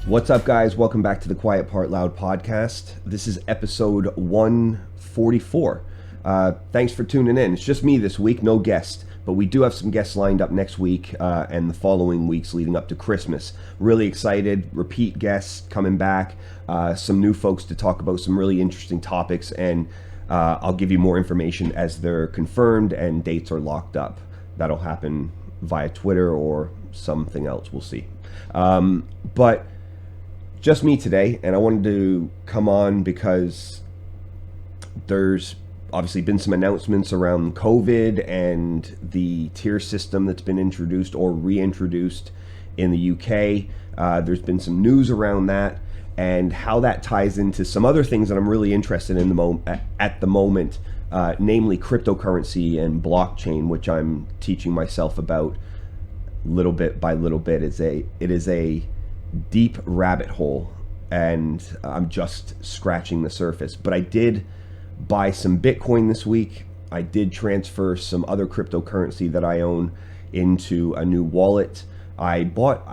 What's up, guys? Welcome back to the Quiet Part Loud podcast. This is episode 144. Thanks for tuning in. It's just me this week, no guest, but we do have some guests lined up next week and the following weeks leading up to Christmas. Really excited, repeat guests coming back, some new folks to talk about some really interesting topics, and I'll give you more information as they're confirmed and dates are locked up. That'll happen via Twitter or something else, we'll see. But just me today, and I wanted to come on because there's obviously been some announcements around COVID and the tier system that's been introduced or reintroduced in the UK. There's been some news around that and how that ties into some other things that I'm really interested in at the moment, namely cryptocurrency and blockchain, which I'm teaching myself about little bit by little bit. It is a deep rabbit hole, and I'm just scratching the surface. But I did buy some Bitcoin this week. I did transfer some other cryptocurrency that I own into a new wallet. I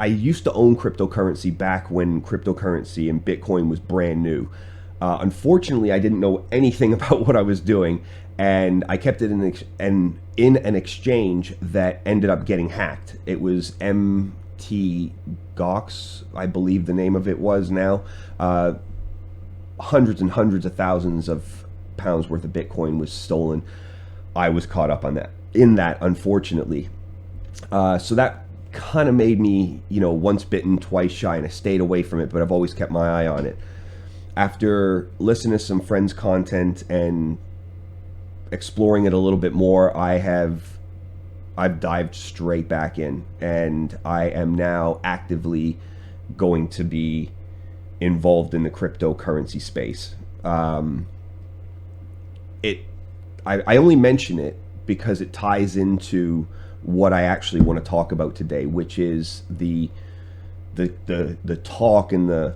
used to own cryptocurrency back when cryptocurrency and Bitcoin was brand new. Unfortunately, I didn't know anything about what I was doing, and I kept it in an exchange that ended up getting hacked. It was Gox, I believe the name of it was now. Hundreds and hundreds of thousands of pounds worth of Bitcoin was stolen. I was caught up on that, unfortunately. So that kind of made me, once bitten, twice shy, and I stayed away from it, but I've always kept my eye on it. After listening to some friends' content and exploring it a little bit more, I've dived straight back in, and I am now actively going to be involved in the cryptocurrency space. I only mention it because it ties into what I actually want to talk about today, which is the talk and the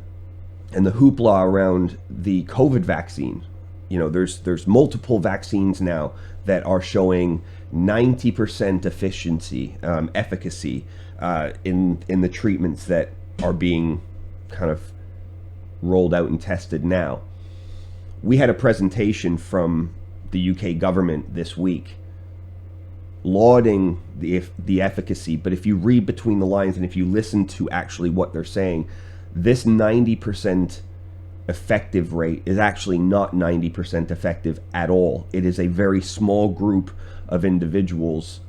hoopla around the COVID vaccine. There's multiple vaccines now that are showing 90% efficacy in the treatments that are being kind of rolled out and tested now. We had a presentation from the UK government this week lauding the efficacy, but if you read between the lines and if you listen to actually what they're saying, this 90% effective rate is actually not 90% effective at all. It is a very small group of individuals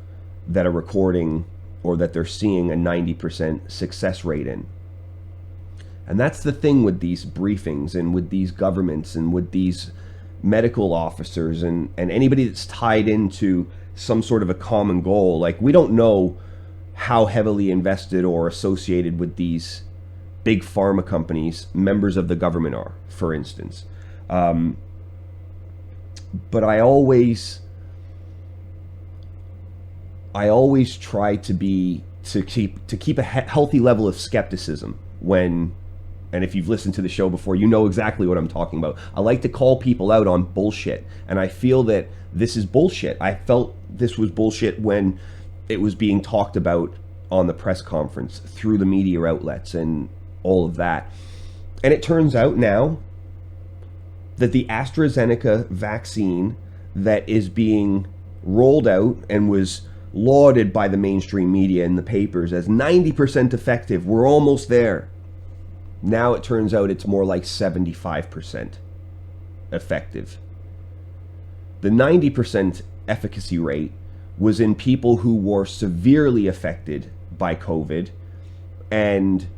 that are recording or that they're seeing a 90% success rate in. And that's the thing with these briefings and with these governments and with these medical officers and anybody that's tied into some sort of a common goal. Like, we don't know how heavily invested or associated with these big pharma companies members of the government are, for instance. But I always try to keep a healthy level of skepticism when, and if you've listened to the show before, you know exactly what I'm talking about. I like to call people out on bullshit, and I feel that this is bullshit. I felt this was bullshit when it was being talked about on the press conference, through the media outlets and all of that. And it turns out now that the AstraZeneca vaccine that is being rolled out and was lauded by the mainstream media and the papers as 90% effective, we're almost there. Now it turns out it's more like 75% effective. The 90% efficacy rate was in people who were severely affected by COVID and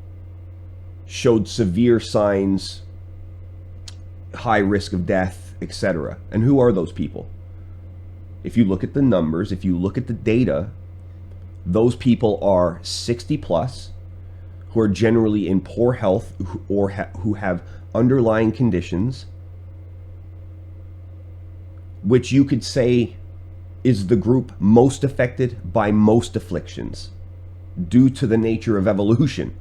showed severe signs, high risk of death, etc. And who are those people? If you look at the numbers, if you look at the data, those people are 60 plus, who are generally in poor health or who have underlying conditions, which you could say is the group most affected by most afflictions due to the nature of evolution.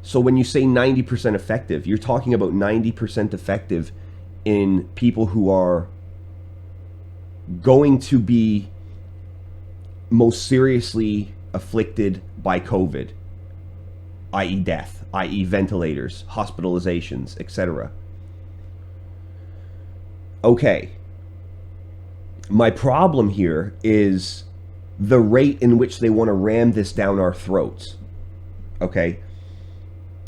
So when you say 90% effective, you're talking about 90% effective in people who are going to be most seriously afflicted by COVID, i.e. death, i.e. ventilators, hospitalizations, etc. Okay. My problem here is the rate in which they want to ram this down our throats. Okay.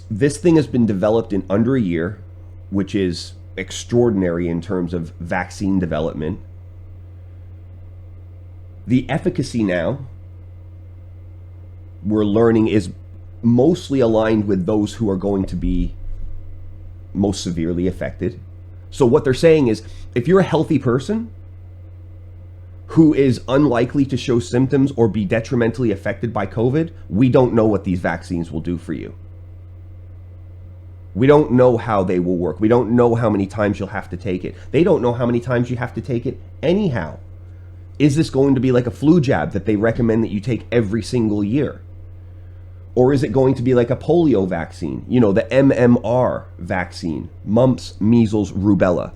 This thing has been developed in under a year, which is extraordinary in terms of vaccine development. The efficacy now, we're learning, is mostly aligned with those who are going to be most severely affected. So what they're saying is, if you're a healthy person who is unlikely to show symptoms or be detrimentally affected by COVID, we don't know what these vaccines will do for you. We don't know how they will work. We don't know how many times you'll have to take it. They don't know how many times you have to take it anyhow. Is this going to be like a flu jab that they recommend that you take every single year? Or is it going to be like a polio vaccine? You know, the MMR vaccine, mumps, measles, rubella.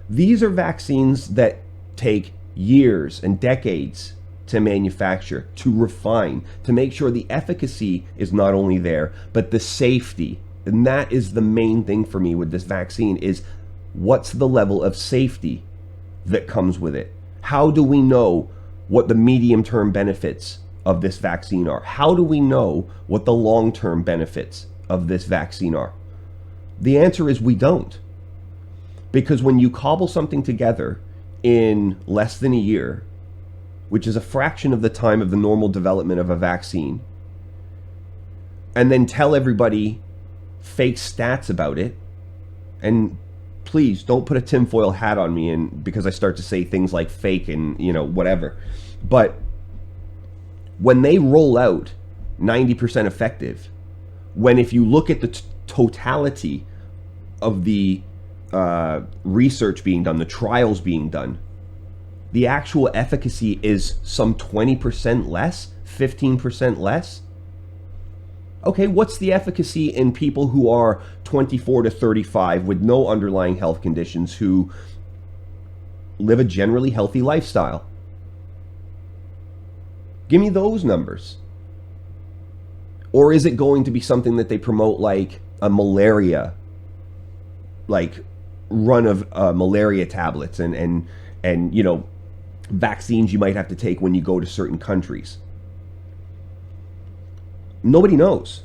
These are vaccines that take years and decades to manufacture, to refine, to make sure the efficacy is not only there, but the safety. And that is the main thing for me with this vaccine, is what's the level of safety that comes with it? How do we know what the medium-term benefits of this vaccine are? How do we know what the long-term benefits of this vaccine are? The answer is we don't. Because when you cobble something together in less than a year, which is a fraction of the time of the normal development of a vaccine, and then tell everybody fake stats about it, and please don't put a tinfoil hat on me and because I start to say things like fake and, you know, whatever. But when they roll out 90% effective, when if you look at the totality of the research being done, the trials being done, the actual efficacy is some 20% less, 15% less. Okay, what's the efficacy in people who are 24 to 35 with no underlying health conditions, who live a generally healthy lifestyle? Give me those numbers. Or is it going to be something that they promote like a malaria, like run of malaria tablets and you know, vaccines you might have to take when you go to certain countries? Nobody knows.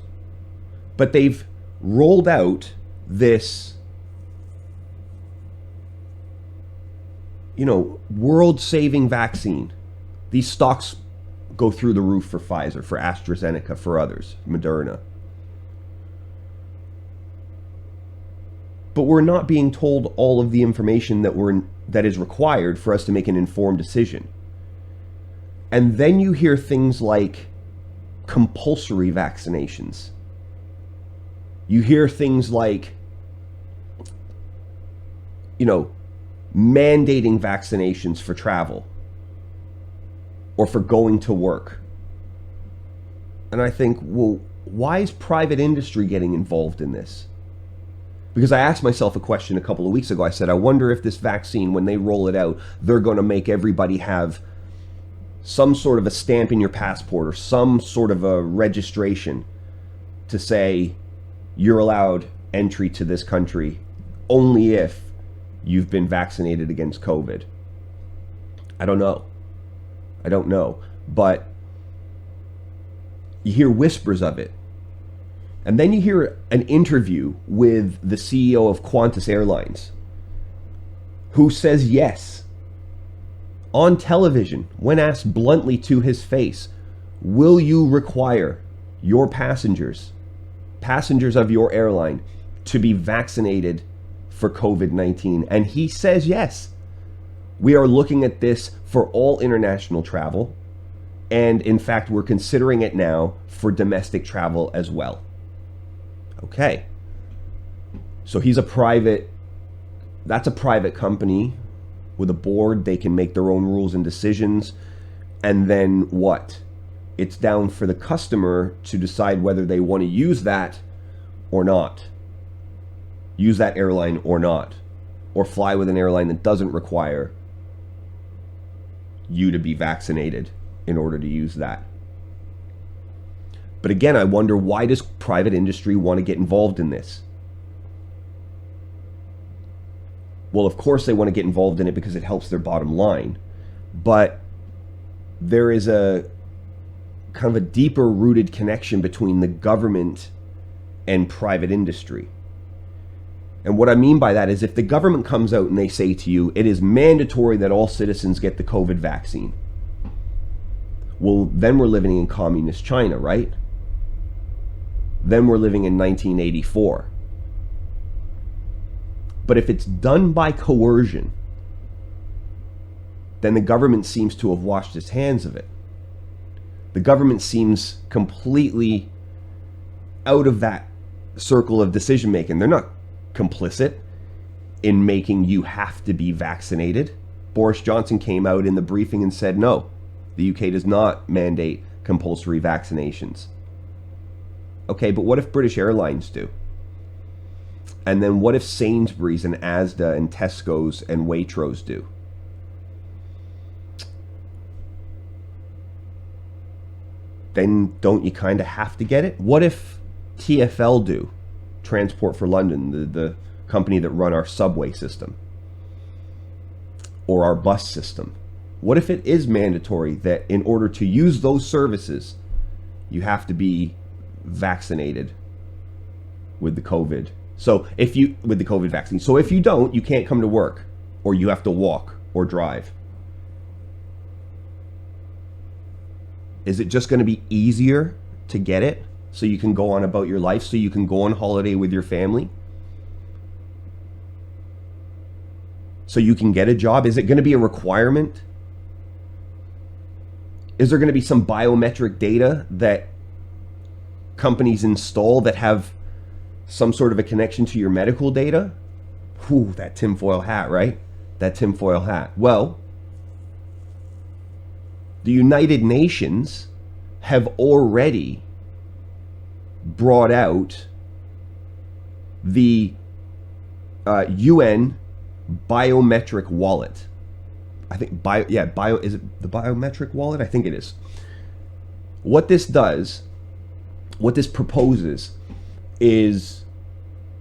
But they've rolled out this, you know, world-saving vaccine. These stocks go through the roof for Pfizer, for AstraZeneca, for others, Moderna. But we're not being told all of the information that is required for us to make an informed decision. And then you hear things like compulsory vaccinations. You hear things like, you know, mandating vaccinations for travel or for going to work. And I think, well, why is private industry getting involved in this? Because I asked myself a question a couple of weeks ago. I said, I wonder if this vaccine, when they roll it out, they're going to make everybody have some sort of a stamp in your passport or some sort of a registration to say you're allowed entry to this country only if you've been vaccinated against COVID. I don't know. But you hear whispers of it. And then you hear an interview with the CEO of Qantas Airlines, who says yes. On television, when asked bluntly to his face, will you require your passengers of your airline, to be vaccinated for COVID-19? And he says yes. We are looking at this for all international travel. And in fact, we're considering it now for domestic travel as well. Okay. So that's a private company with a board. They can make their own rules and decisions. And then what? It's down for the customer to decide whether they want to use that or not. Use that airline or not. Or fly with an airline that doesn't require you to be vaccinated in order to use that. But again, I wonder, why does private industry want to get involved in this? Well, of course they want to get involved in it because it helps their bottom line. But there is a kind of a deeper rooted connection between the government and private industry. And what I mean by that is, if the government comes out and they say to you, it is mandatory that all citizens get the COVID vaccine, well, then we're living in communist China, right? Then we're living in 1984. But if it's done by coercion, then the government seems to have washed its hands of it. The government seems completely out of that circle of decision making. They're not complicit in making you have to be vaccinated. Boris Johnson came out in the briefing and said, no, the UK does not mandate compulsory vaccinations. Okay, but what if British Airlines do? And then what if Sainsbury's and Asda and Tesco's and Waitrose do? Then don't you kind of have to get it? What if TfL do? Transport for London, the company that run our subway system or our bus system. What if it is mandatory that in order to use those services, you have to be vaccinated with the COVID? So with the COVID vaccine. So if you don't, you can't come to work, or you have to walk or drive. Is it just going to be easier to get it so you can go on about your life, so you can go on holiday with your family, so you can get a job? Is it going to be a requirement? Is there going to be some biometric data that companies install that have some sort of a connection to your medical data? Whew, that tinfoil hat, right? That tinfoil hat. Well, the United Nations have already brought out the UN Biometric Wallet. I think is it the Biometric Wallet? I think it is. What this does, what this proposes, is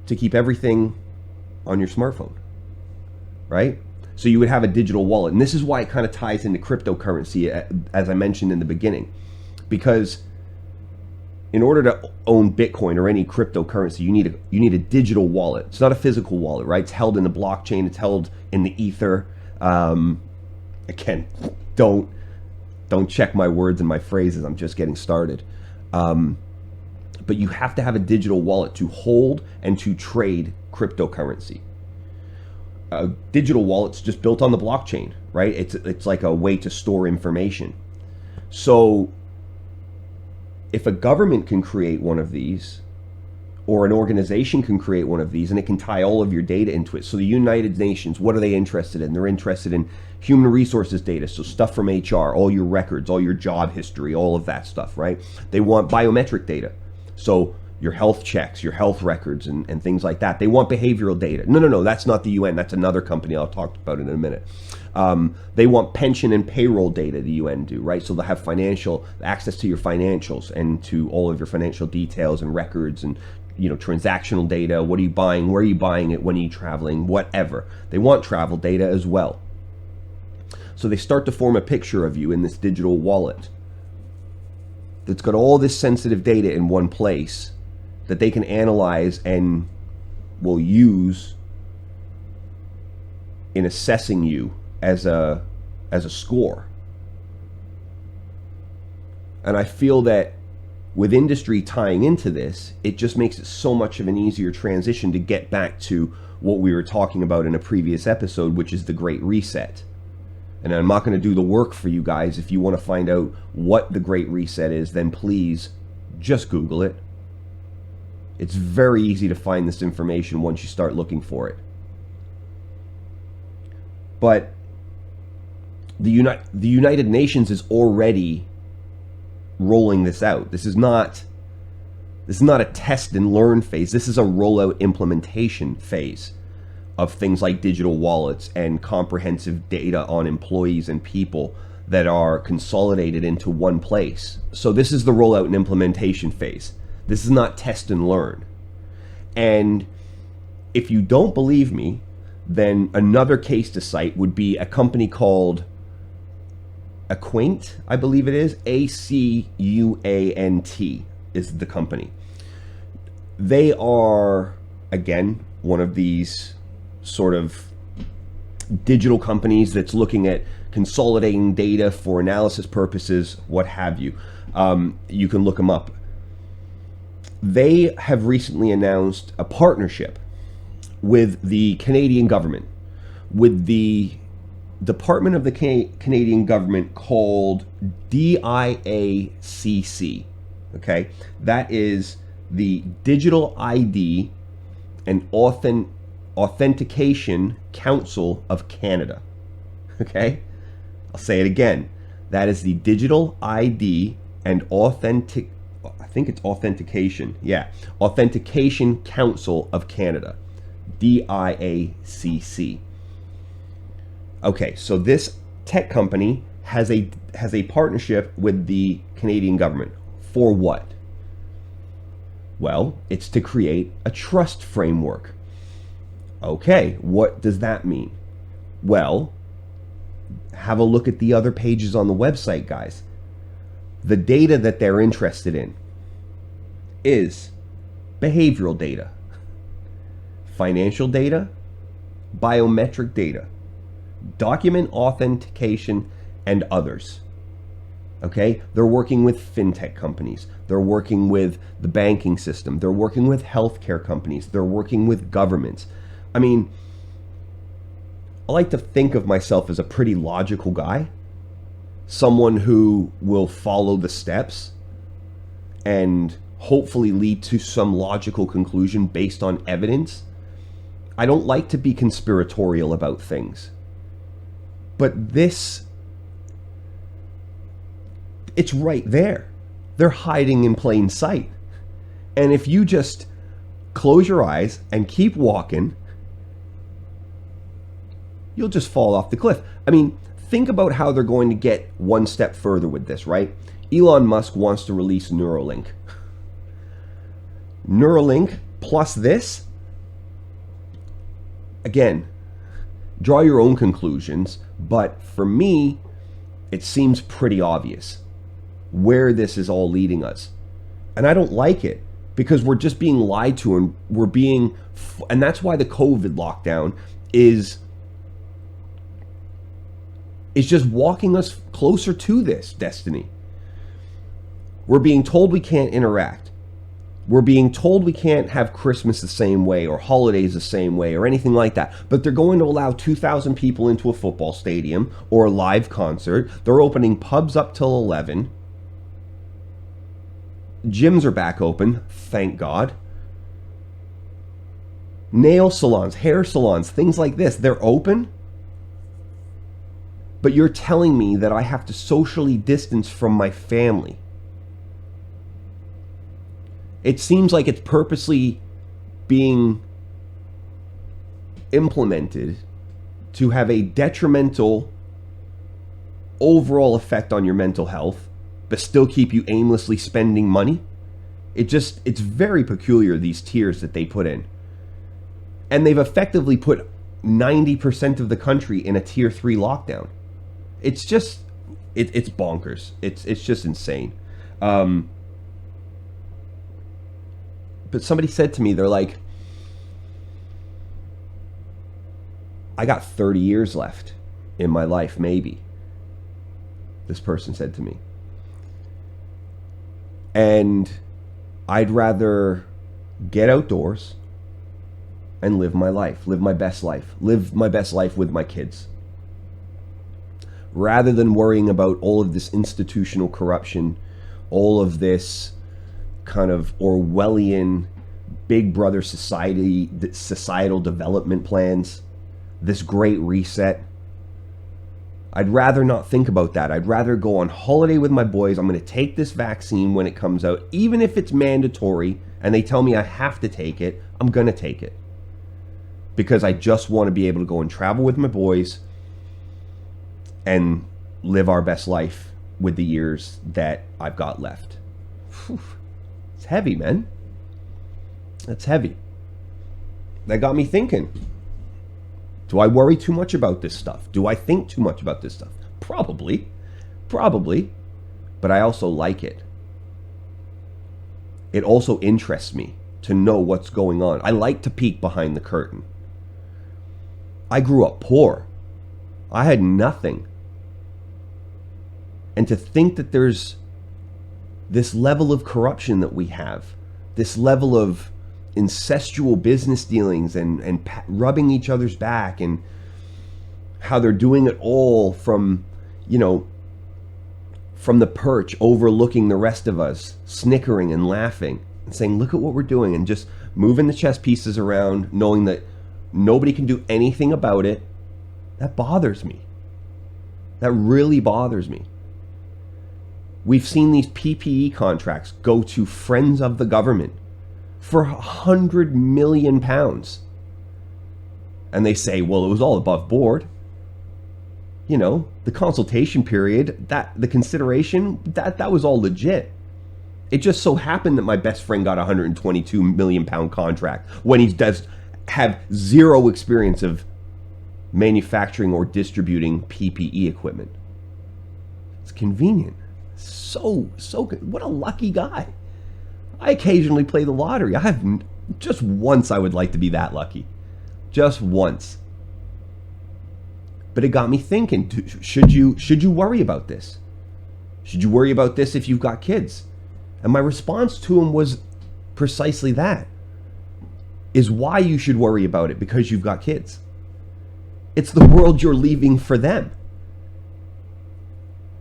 to keep everything on your smartphone, right? So you would have a digital wallet. And this is why it kind of ties into cryptocurrency, as I mentioned in the beginning. Because in order to own Bitcoin or any cryptocurrency, you need a digital wallet. It's not a physical wallet, right? It's held in the blockchain. It's held in the ether. Again, don't check my words and my phrases. I'm just getting started. But you have to have a digital wallet to hold and to trade cryptocurrency. A digital wallet's just built on the blockchain, right? It's like a way to store information. So if a government can create one of these, or an organization can create one of these, and it can tie all of your data into it. So the United Nations, what are they interested in? They're interested in human resources data, so stuff from HR, all your records, all your job history, all of that stuff, right? They want biometric data, so your health checks, your health records, and things like that. They want behavioral data. No, that's not the UN. That's another company I'll talk about in a minute. They want pension and payroll data, the UN do, right? So they'll have financial access to your financials and to all of your financial details and records and, transactional data. What are you buying? Where are you buying it? When are you traveling? Whatever. They want travel data as well. So they start to form a picture of you in this digital wallet that's got all this sensitive data in one place that they can analyze and will use in assessing you as a score. And I feel that with industry tying into this, it just makes it so much of an easier transition to get back to what we were talking about in a previous episode, which is the Great Reset. And I'm not going to do the work for you guys. If you want to find out what the Great Reset is, then please just Google it. It's very easy to find this information once you start looking for it. But the United Nations is already rolling this out. This is not a test and learn phase. This is a rollout implementation phase of things like digital wallets and comprehensive data on employees and people that are consolidated into one place. So this is the rollout and implementation phase. This is not test and learn. And if you don't believe me, then another case to cite would be a company called Acquaint, I believe it is. ACUANT is the company. They are, again, one of these sort of digital companies that's looking at consolidating data for analysis purposes, what have you. You can look them up. They have recently announced a partnership with the Canadian government, with the department of the Canadian government called DIACC. Okay, that is the Digital ID and Authentication Council of Canada. Okay, I'll say it again. That is the Digital ID and Authentication. Yeah, Authentication Council of Canada, DIACC. Okay, so this tech company has a partnership with the Canadian government. For what? Well, it's to create a trust framework. Okay, what does that mean? Well, have a look at the other pages on the website, guys. The data that they're interested in is behavioral data, financial data, biometric data, document authentication, and others. Okay, they're working with fintech companies. They're working with the banking system. They're working with healthcare companies. They're working with governments. I mean, I like to think of myself as a pretty logical guy, someone who will follow the steps and hopefully lead to some logical conclusion based on evidence. I don't like to be conspiratorial about things. But this, it's right there. They're hiding in plain sight. And if you just close your eyes and keep walking, you'll just fall off the cliff. I mean, think about how they're going to get one step further with this, right? Elon Musk wants to release Neuralink. Neuralink plus this, again, draw your own conclusions, but for me, it seems pretty obvious where this is all leading us. And I don't like it because we're just being lied to, and and that's why the COVID lockdown is just walking us closer to this destiny. We're being told we can't interact. We're being told we can't have Christmas the same way or holidays the same way or anything like that. But they're going to allow 2,000 people into a football stadium or a live concert. They're opening pubs up till 11. Gyms are back open, thank God. Nail salons, hair salons, things like this, they're open. But you're telling me that I have to socially distance from my family. It seems like it's purposely being implemented to have a detrimental overall effect on your mental health, but still keep you aimlessly spending money. It's very peculiar, these tiers that they put in. And they've effectively put 90% of the country in a tier 3 lockdown. It's just, it's bonkers. It's just insane. But somebody said to me, they're like, I got 30 years left in my life, maybe. This person said to me. And I'd rather get outdoors and live my life, live my best life with my kids, rather than worrying about all of this institutional corruption, all of this kind of Orwellian Big Brother societal development plans, this great reset. I'd rather not think about that. I'd rather go on holiday with my boys. I'm going to take this vaccine when it comes out, even if it's mandatory and they tell me I have to take it, I'm going to take it. Because I just want to be able to go and travel with my boys and live our best life with the years that I've got left. Whew. It's heavy, man. That's heavy. That got me thinking. Do I worry too much about this stuff? Do I think too much about this stuff? Probably. But I also like it. It also interests me to know what's going on. I like to peek behind the curtain. I grew up poor. I had nothing. And to think that there's this level of corruption that we have, this level of incestual business dealings and rubbing each other's back, and how they're doing it all from, from the perch, overlooking the rest of us, snickering and laughing and saying, look at what we're doing, and just moving the chess pieces around, knowing that nobody can do anything about it. That bothers me. That really bothers me. We've seen these PPE contracts go to friends of the government for £100 million. And they say, well, it was all above board. The consultation period, the consideration, that was all legit. It just so happened that my best friend got a £122 million contract when he does have zero experience of manufacturing or distributing PPE equipment. It's convenient. So good. What a lucky guy. I occasionally play the lottery. Just once I would like to be that lucky. Just once. But it got me thinking, should you worry about this? Should you worry about this if you've got kids? And my response to him was precisely that. Is why you should worry about it, because you've got kids. It's the world you're leaving for them.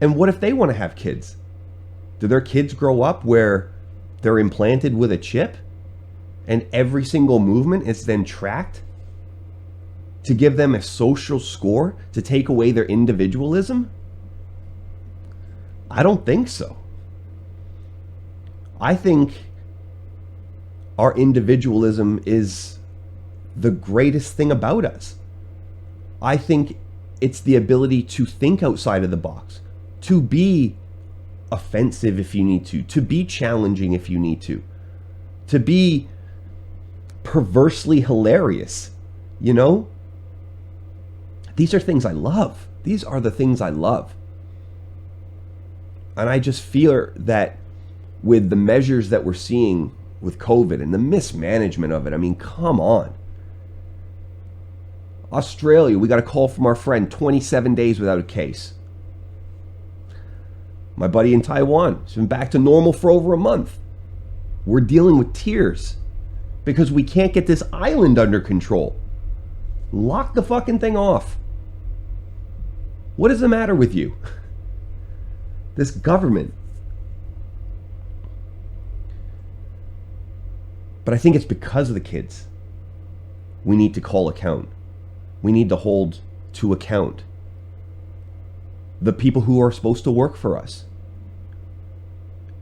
And what if they want to have kids? Do their kids grow up where they're implanted with a chip and every single movement is then tracked to give them a social score to take away their individualism? I don't think so. I think our individualism is the greatest thing about us. I think it's the ability to think outside of the box, to be offensive if you need to be challenging if you need to be perversely hilarious. These are things I love. These are the things I love. And I just fear that with the measures that we're seeing with COVID and the mismanagement of it, I mean, come on. Australia, we got a call from our friend, 27 days without a case. My buddy in Taiwan has been back to normal for over a month. We're dealing with tears because we can't get this island under control. Lock the fucking thing off. What is the matter with you? This government. But I think it's because of the kids. We need to call account. We need to hold to account the people who are supposed to work for us.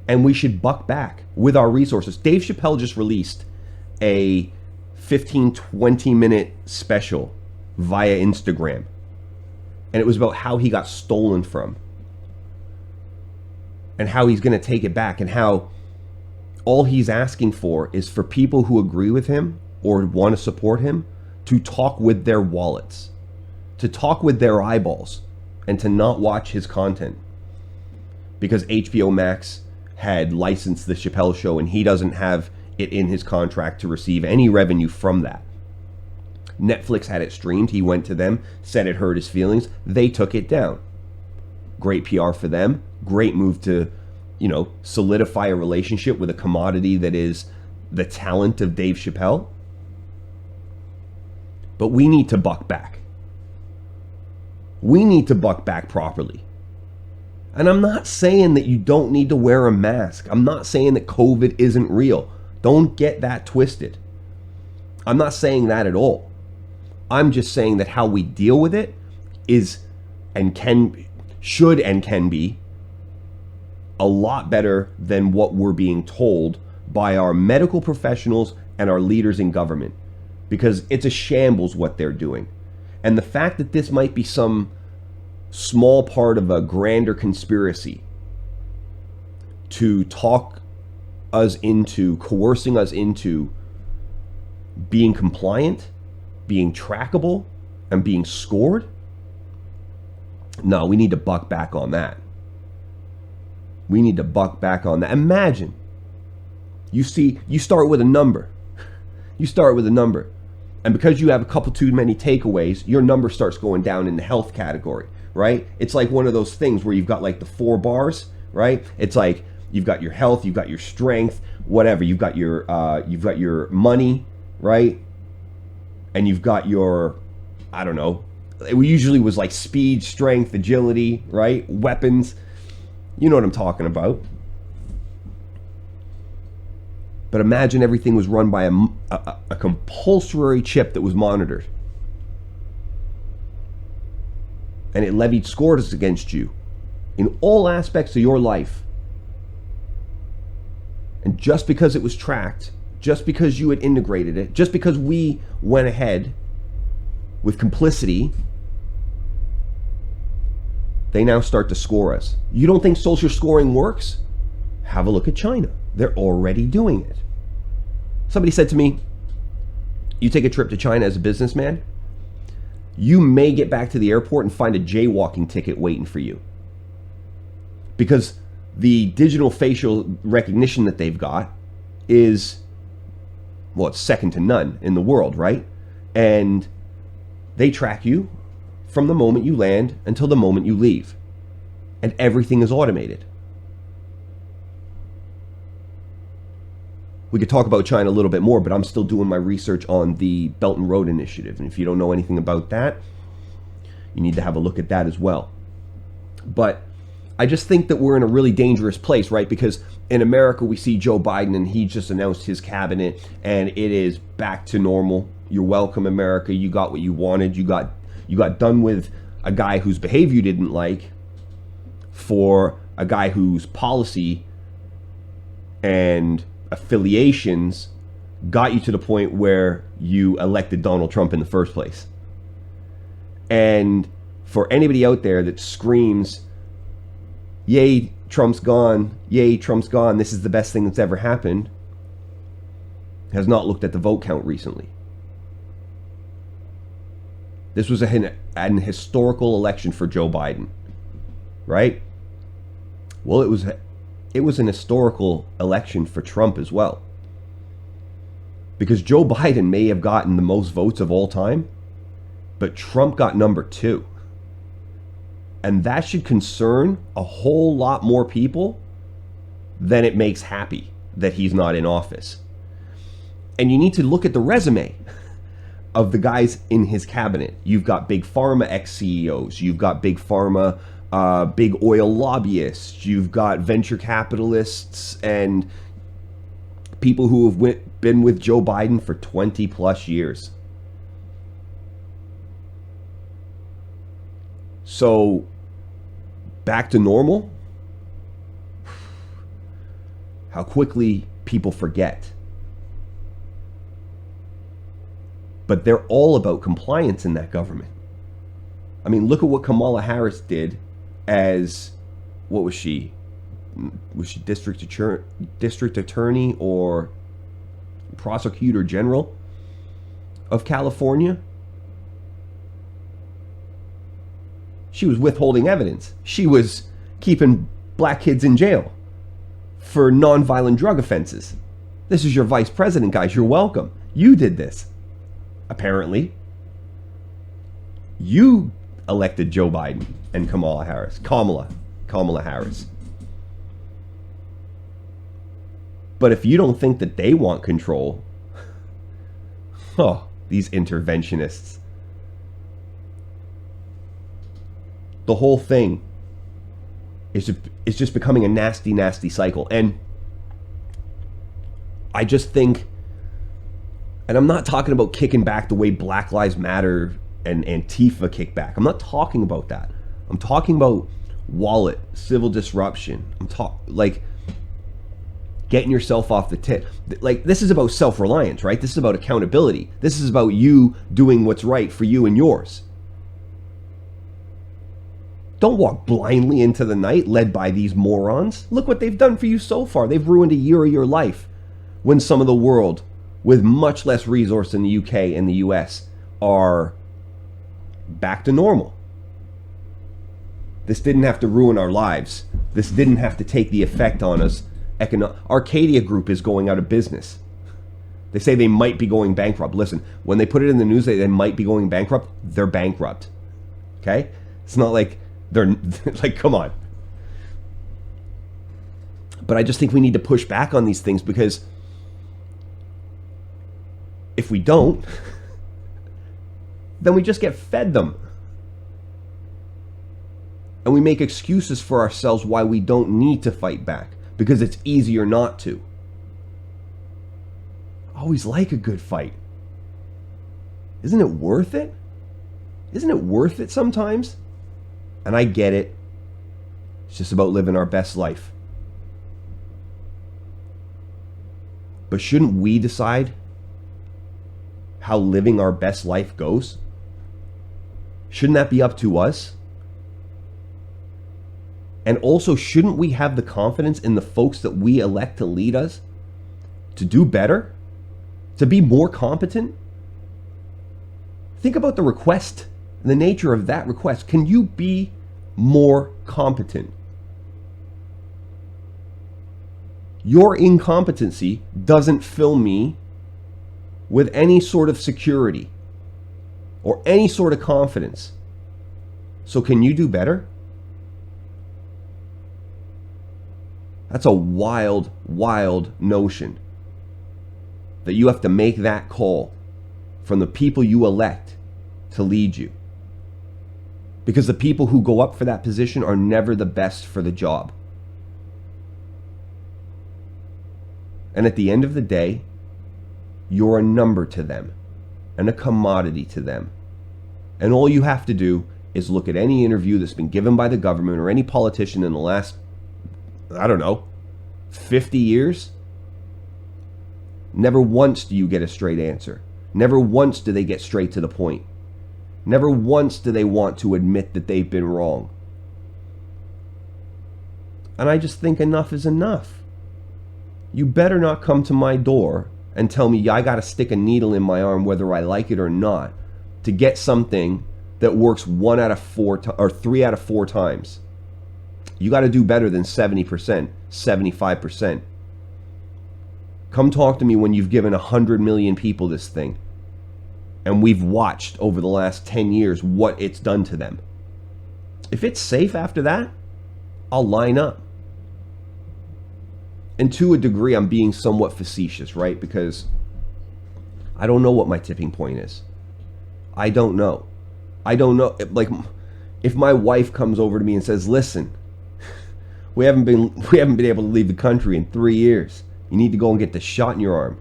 And we should buck back with our resources. Dave Chappelle just released a 15-20 minute special via Instagram. And it was about how he got stolen from. And how he's going to take it back. And how all he's asking for is for people who agree with him or want to support him to talk with their wallets. To talk with their eyeballs. And to not watch his content. Because HBO Max had licensed the Chappelle Show and he doesn't have it in his contract to receive any revenue from that. Netflix had it streamed. He went to them, said it hurt his feelings. They took it down. Great PR for them. Great move to, solidify a relationship with a commodity that is the talent of Dave Chappelle. But we need to buck back. We need to buck back properly. And I'm not saying that you don't need to wear a mask. I'm not saying that COVID isn't real. Don't get that twisted. I'm not saying that at all. I'm just saying that how we deal with it is and should and can be a lot better than what we're being told by our medical professionals and our leaders in government. Because it's a shambles what they're doing. And the fact that this might be some small part of a grander conspiracy to talk us into, coercing us into being compliant, being trackable, and being scored? No, we need to buck back on that. We need to buck back on that. Imagine, you start with a number. You start with a number. And because you have a couple too many takeaways, your number starts going down in the health category, right? It's like one of those things where you've got like the 4 bars, right? It's like you've got your health, you've got your strength, whatever. You've got your money, right? And you've got your, I don't know. It usually was like speed, strength, agility, right? Weapons. You know what I'm talking about. But imagine everything was run by a compulsory chip that was monitored. And it levied scores against you in all aspects of your life. And just because it was tracked, just because you had integrated it, just because we went ahead with complicity, they now start to score us. You don't think social scoring works? Have a look at China. They're already doing it. Somebody said to me, you take a trip to China as a businessman, you may get back to the airport and find a jaywalking ticket waiting for you. Because the digital facial recognition that they've got is, well, it's second to none in the world, right? And they track you from the moment you land until the moment you leave. And everything is automated. We could talk about China a little bit more, but I'm still doing my research on the Belt and Road Initiative. And if you don't know anything about that, you need to have a look at that as well. But I just think that we're in a really dangerous place, right? Because in America, we see Joe Biden and he just announced his cabinet and it is back to normal. You're welcome, America. You got what you wanted. You got done with a guy whose behavior you didn't like for a guy whose policy and affiliations got you to the point where you elected Donald Trump in the first place. And for anybody out there that screams, yay, Trump's gone, yay, Trump's gone, this is the best thing that's ever happened, has not looked at the vote count recently. This was an historical election for Joe Biden, right? Well, it was an historical election for Trump as well. Because Joe Biden may have gotten the most votes of all time, but Trump got number 2. And that should concern a whole lot more people than it makes happy that he's not in office. And you need to look at the resume of the guys in his cabinet. You've got big pharma ex-CEOs. You've got big pharma, big oil lobbyists. You've got venture capitalists and people who have been with Joe Biden for 20 plus years. So, back to normal? How quickly people forget. But they're all about compliance in that government. I mean, look at what Kamala Harris did as, what was she? Was she district attorney or prosecutor general of California? She was withholding evidence. She was keeping black kids in jail for nonviolent drug offenses. This is your vice president, guys. You're welcome. You did this. Apparently. You elected Joe Biden and Kamala Harris. Kamala Harris. But if you don't think that they want control, these interventionists. The whole thing is just becoming a nasty, nasty cycle. And I just think, and I'm not talking about kicking back the way Black Lives Matter and Antifa kick back. I'm not talking about that. I'm talking about wallet, civil disruption. Like getting yourself off the tip. Like, this is about self-reliance, right? This is about accountability. This is about you doing what's right for you and yours. Don't walk blindly into the night led by these morons. Look what they've done for you so far. They've ruined a year of your life when some of the world with much less resource in the UK and the US are back to normal. This didn't have to ruin our lives. This didn't have to take the effect on us. Arcadia Group is going out of business. They say they might be going bankrupt. Listen, when they put it in the news that they might be going bankrupt, they're bankrupt. Okay? It's not like they're like, come on. But I just think we need to push back on these things, because if we don't, then we just get fed them. And we make excuses for ourselves why we don't need to fight back, because it's easier not to. I always like a good fight. Isn't it worth it? Isn't it worth it sometimes? And I get it. It's just about living our best life. But shouldn't we decide how living our best life goes? Shouldn't that be up to us? And also, shouldn't we have the confidence in the folks that we elect to lead us to do better? To be more competent? Think about the request, the nature of that request. Can you be more competent? Your incompetency doesn't fill me with any sort of security or any sort of confidence. So can you do better? That's a wild, wild notion that you have to make that call from the people you elect to lead you. Because the people who go up for that position are never the best for the job. And at the end of the day, you're a number to them and a commodity to them. And all you have to do is look at any interview that's been given by the government or any politician in the last, 50 years. Never once do you get a straight answer. Never once do they get straight to the point. Never once do they want to admit that they've been wrong. And I just think enough is enough. You better not come to my door and tell me I got to stick a needle in my arm whether I like it or not to get something that works 1 out of 4 or 3 out of 4 times. You got to do better than 70%, 75%. Come talk to me when you've given 100 million people this thing and we've watched over the last 10 years what it's done to them. If it's safe after that, I'll line up. And to a degree, I'm being somewhat facetious, right? Because I don't know what my tipping point is. I don't know. Like, if my wife comes over to me and says, listen, we haven't been able to leave the country in 3 years. You need to go and get the shot in your arm.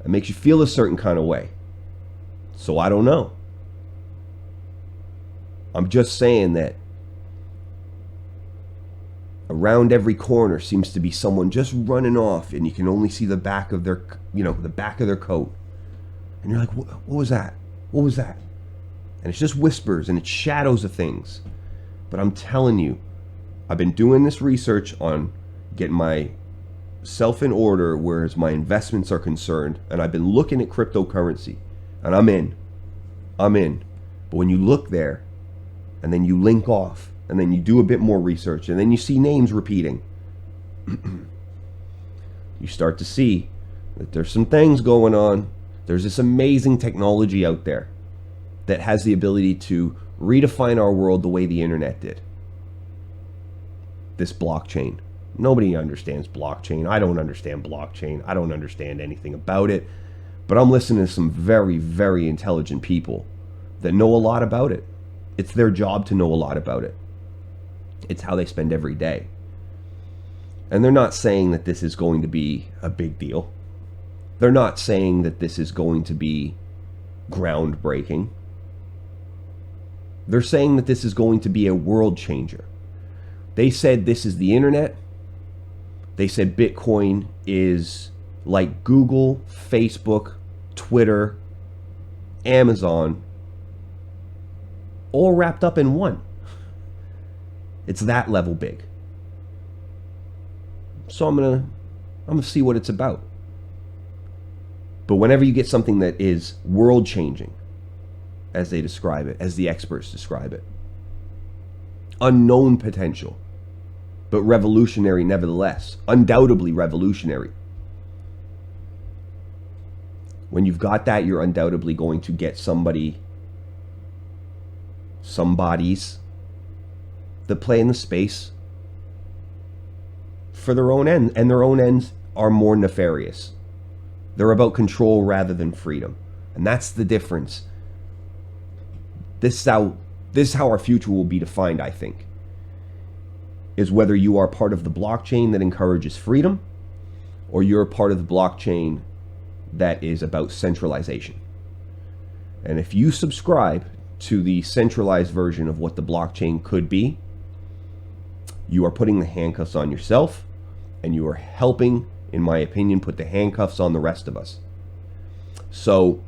It makes you feel a certain kind of way. So I don't know. I'm just saying that around every corner seems to be someone just running off, and you can only see the back of their, the back of their coat. And you're like, what was that? What was that? And it's just whispers and it's shadows of things. But I'm telling you, I've been doing this research on getting myself in order whereas my investments are concerned, and I've been looking at cryptocurrency, and I'm in. But when you look there and then you link off and then you do a bit more research and then you see names repeating, you start to see that there's some things going on. There's this amazing technology out there that has the ability to redefine our world the way the internet did. This blockchain. Nobody understands blockchain. I don't understand blockchain. I don't understand anything about it. But I'm listening to some very, very intelligent people that know a lot about it. It's their job to know a lot about it. It's how they spend every day. And they're not saying that this is going to be a big deal. They're not saying that this is going to be groundbreaking. They're saying that this is going to be a world changer. They said this is the internet. They said Bitcoin is like Google, Facebook, Twitter, Amazon, all wrapped up in one. It's that level big. So I'm gonna see what it's about. But whenever you get something that is world changing, as they describe it, as the experts describe it, unknown potential, but revolutionary nevertheless, undoubtedly revolutionary. When you've got that, you're undoubtedly going to get somebodies that play in the space for their own end, and their own ends are more nefarious. They're about control rather than freedom. And that's the difference. This is how our future will be defined, I think. Is whether you are part of the blockchain that encourages freedom, or you're part of the blockchain that is about centralization. And if you subscribe to the centralized version of what the blockchain could be, you are putting the handcuffs on yourself, and you are helping, in my opinion, put the handcuffs on the rest of us. So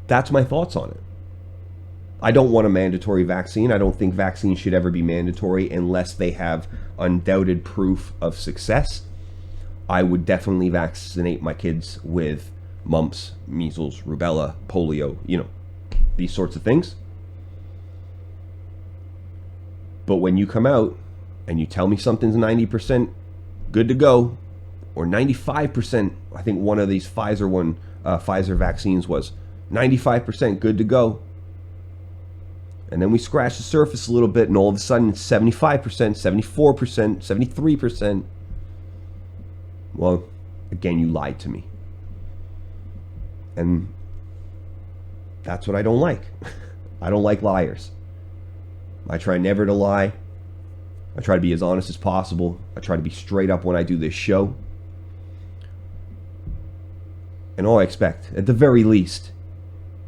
that's my thoughts on it. I don't want a mandatory vaccine. I don't think vaccines should ever be mandatory unless they have undoubted proof of success. I would definitely vaccinate my kids with mumps, measles, rubella, polio, these sorts of things. But when you come out and you tell me something's 90% good to go, or 95%, I think one of these Pfizer vaccines was 95% good to go. And then we scratch the surface a little bit, and all of a sudden it's 75%, 74%, 73%. Well, again, you lied to me. And that's what I don't like. I don't like liars. I try never to lie. I try to be as honest as possible. I try to be straight up when I do this show. And all I expect, at the very least,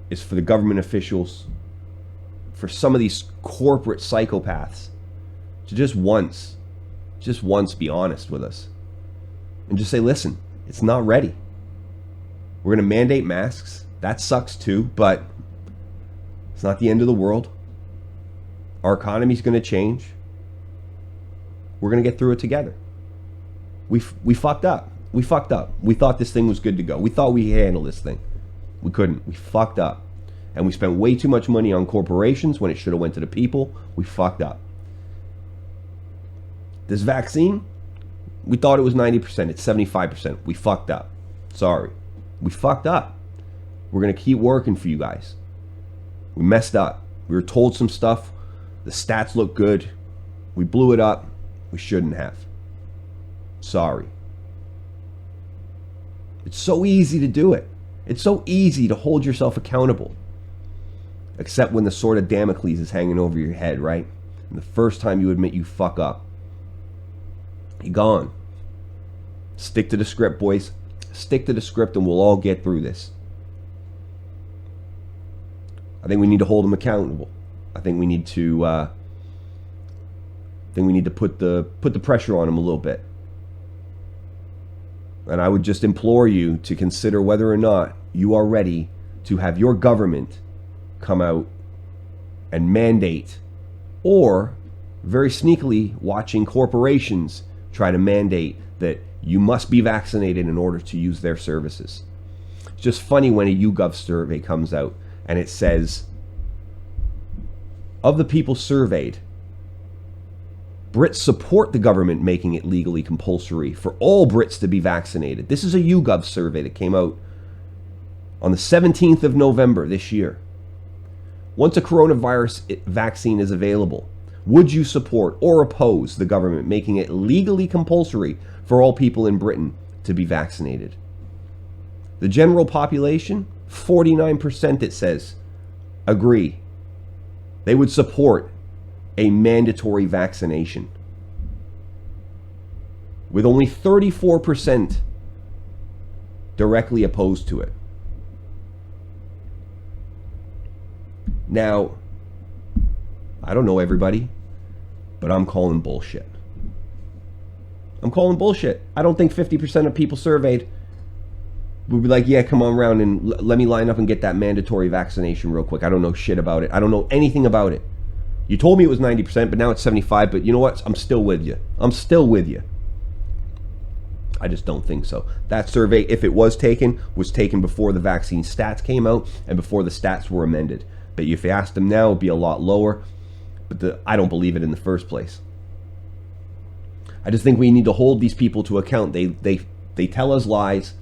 is for the government officials, for some of these corporate psychopaths, to just once be honest with us. And just say, listen, it's not ready. We're going to mandate masks. That sucks too, but it's not the end of the world. Our economy's going to change. We're going to get through it together. We fucked up. We fucked up. We thought this thing was good to go. We thought we could handle this thing. We couldn't. We fucked up. And we spent way too much money on corporations when it should have went to the people. We fucked up. This vaccine, we thought it was 90%. It's 75%. We fucked up. Sorry. We fucked up. We're going to keep working for you guys. We messed up. We were told some stuff. The stats look good. We blew it up. We shouldn't have. Sorry. It's so easy to do it. It's so easy to hold yourself accountable. Except when the sword of Damocles is hanging over your head, right? And the first time you admit you fuck up, you're gone. Stick to the script, boys. Stick to the script and we'll all get through this. I think we need to hold them accountable. I think we need to put the pressure on them a little bit. And I would just implore you to consider whether or not you are ready to have your government come out and mandate, or very sneakily watching corporations try to mandate that you must be vaccinated in order to use their services. It's just funny when a YouGov survey comes out and it says, of the people surveyed, Brits support the government making it legally compulsory for all Brits to be vaccinated. This is a YouGov survey that came out on the 17th of November this year. Once a coronavirus vaccine is available, would you support or oppose the government making it legally compulsory for all people in Britain to be vaccinated? The general population, 49%, it says, agree. They would support a mandatory vaccination, with only 34% directly opposed to it. Now, I don't know everybody, but I'm calling bullshit. I'm calling bullshit. I don't think 50% of people surveyed would be like, yeah, come on around and let me line up and get that mandatory vaccination real quick. I don't know shit about it. I don't know anything about it. You told me it was 90%, but now it's 75%. But you know what? I'm still with you. I'm still with you. I just don't think so. That survey, if it was taken before the vaccine stats came out and before the stats were amended. But if you asked them now, it'd be a lot lower. But I don't believe it in the first place. I just think we need to hold these people to account. They tell us lies.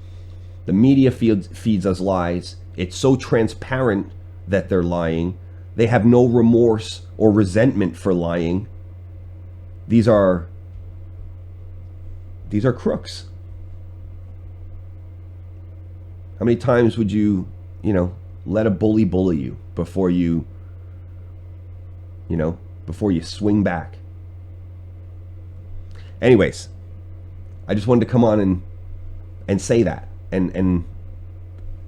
The media feeds us lies. It's so transparent that they're lying. They have no remorse or resentment for lying. These are crooks. How many times would you let a bully you before you swing back? Anyways, I just wanted to come on and say that and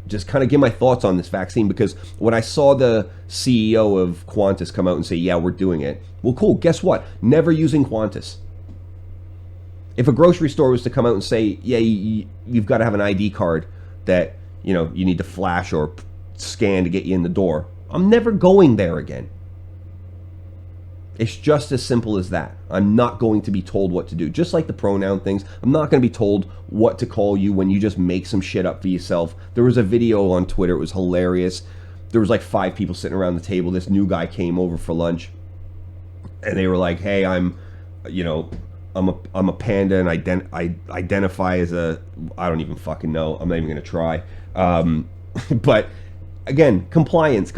just kind of give my thoughts on this vaccine, because when I saw the CEO of Qantas come out and say, yeah, we're doing it. Well, cool. Guess what? Never using Qantas. If a grocery store was to come out and say, yeah, you've got to have an ID card that, you need to flash or scan to get you in the door, I'm never going there again. It's just as simple as that. I'm not going to be told what to do. Just like the pronoun things, I'm not going to be told what to call you when you just make some shit up for yourself. There was a video on Twitter. It was hilarious. There was like 5 people sitting around the table. This new guy came over for lunch, and they were like, "Hey, I'm a panda, and I identify as a, I don't even fucking know. I'm not even going to try." But again, compliance.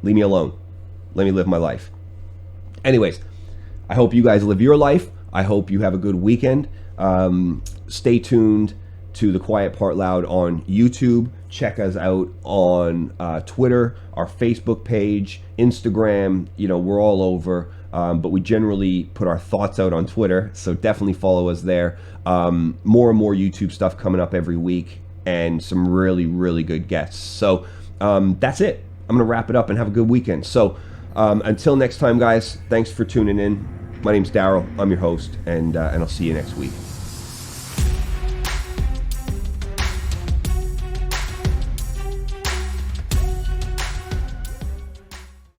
Leave me alone. Let me live my life. Anyways, I hope you guys live your life. I hope you have a good weekend. Stay tuned to The Quiet Part Loud on YouTube. Check us out on Twitter, our Facebook page, Instagram. We're all over. But we generally put our thoughts out on Twitter, so definitely follow us there. More and more YouTube stuff coming up every week, and some really, really good guests. So that's it. I'm going to wrap it up and have a good weekend. So until next time, guys, thanks for tuning in. My name's Daryl. I'm your host, and I'll see you next week.